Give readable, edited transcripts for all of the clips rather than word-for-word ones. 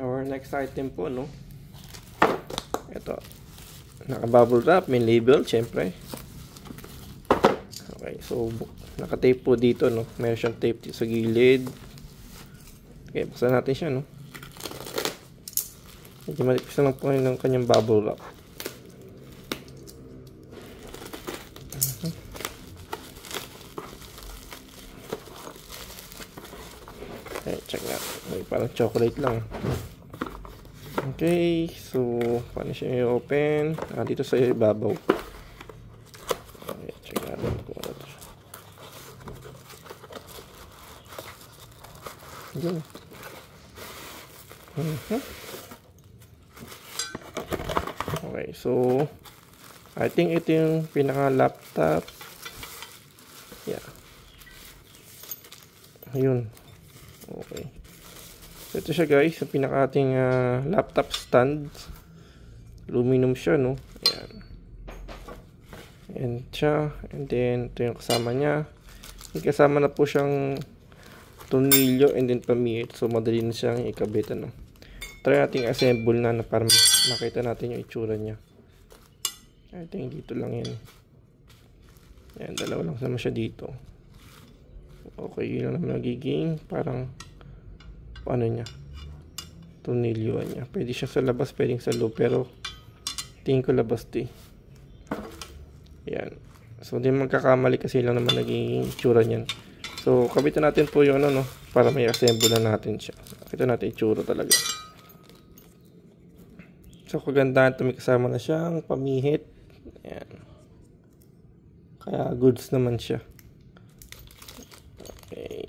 Our next item po, no? Ito. Naka-bubble wrap, may label, syempre. Okay, so naka-tape po dito, no? Meron siyang tape dito sa gilid. Okay, buksan natin siya, no? Medyo malipis lang po ng kanyang bubble wrap. Okay, check na. May parang chocolate lang. Okay, so paano siya i-open? Dito sa ibabaw. Okay, check natin kung ano to. Yun. Okay, so I think ito yung pinaka-laptop. Yeah. Ayun. Okay. So, ito siya guys, yung pinaka-ating laptop stand. Aluminum siya, no? Ayan. Ayan siya. And then, ito yung kasama niya. May kasama na po siyang tornilyo and then pamihit. So, madali na siyang ikabit, ano? Try natin assemble na para makita natin yung itsura niya. I think dito lang yan. Ayan, dalawa lang naman siya dito. Okay, yun lang naman nagiging parang ano niya, tornilyoan niya. Pwede siya sa labas, pwedeng sa loob, pero tingin ko labas to eh. Yan. So, di magkakamali kasi lang naman naging itsura niyan. So, kabitan natin po yung ano, no, para may assemble na natin siya. Kita natin itsura talaga. So, kagandahan ito, may kasama na siyang pamihit. Yan. Kaya goods naman siya. Okay.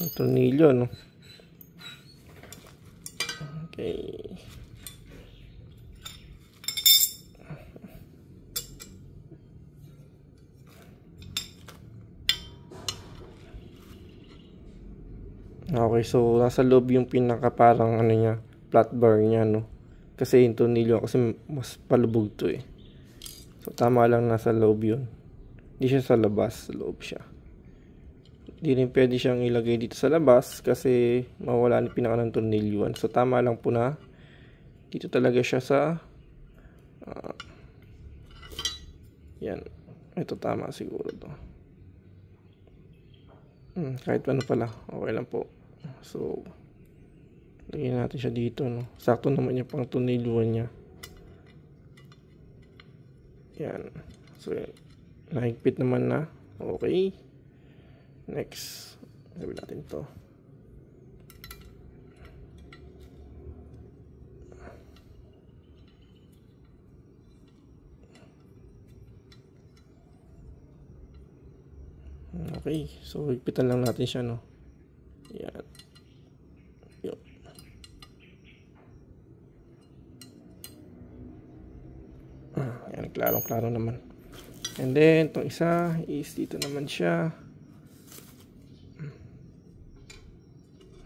Ang tornilyo, no? Okay. Okay, so nasa loob yung pinaka parang ano niya, flat bar niya, no? Kasi yung tornilyo kasi mas palubog to eh. So tama lang nasa loob yun. Hindi siya sa labas, sa loob siya. Hindi rin pwede siyang ilagay dito sa labas kasi mawala yung pinaka ng tornilyoan. So tama lang po na dito talaga siya sa yan. Ito tama siguro to. Kahit ano pala, okay lang po. So lagyan natin siya dito, no. Sakto naman yung pang tornilyoan niya. Yan. So yan. Nahigpit naman na. Okay. Next, gawin natin to. Okay, so higpitan lang natin siya, no. Yan. Yun. Yan, klarong-klaro naman. And then, itong isa is dito naman siya.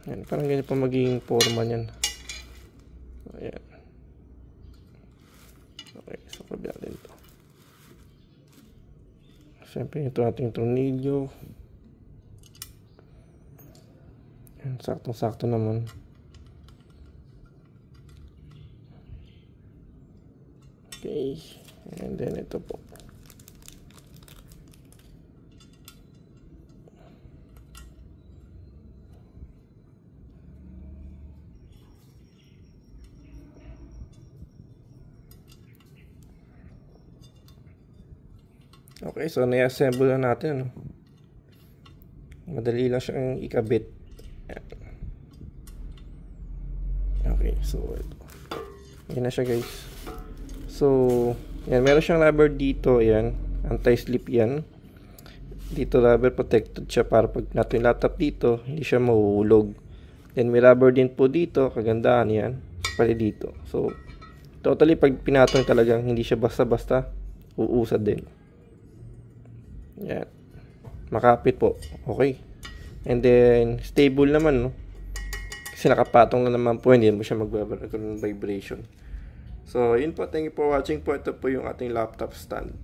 Yan, parang ganyan pa magiging forma niyan. Ayan. Okay, so kabila din to. Siyempre, ito ating tornilyo. Yan, saktong-sakto naman. Okay, and then ito po. Okay, so na-assemble na natin, no? Madali lang siyang ikabit. Okay, so ito. Yan na siya guys. So, yan, meron siyang rubber dito, yan. Anti-slip yan. Dito rubber protected siya para pag natin laptop dito, hindi siya mahuhulog. Then may rubber din po dito, kagandahan yan. Pali dito. So, totally pag pinatong talagang hindi siya basta-basta uusad din. Yan. Makapit po. Okay. And then, stable naman, no? Kasi nakapatong na naman po, hindi mo siya mag-vibration. So, yun po. Thank you for watching po. Ito po yung ating laptop stand.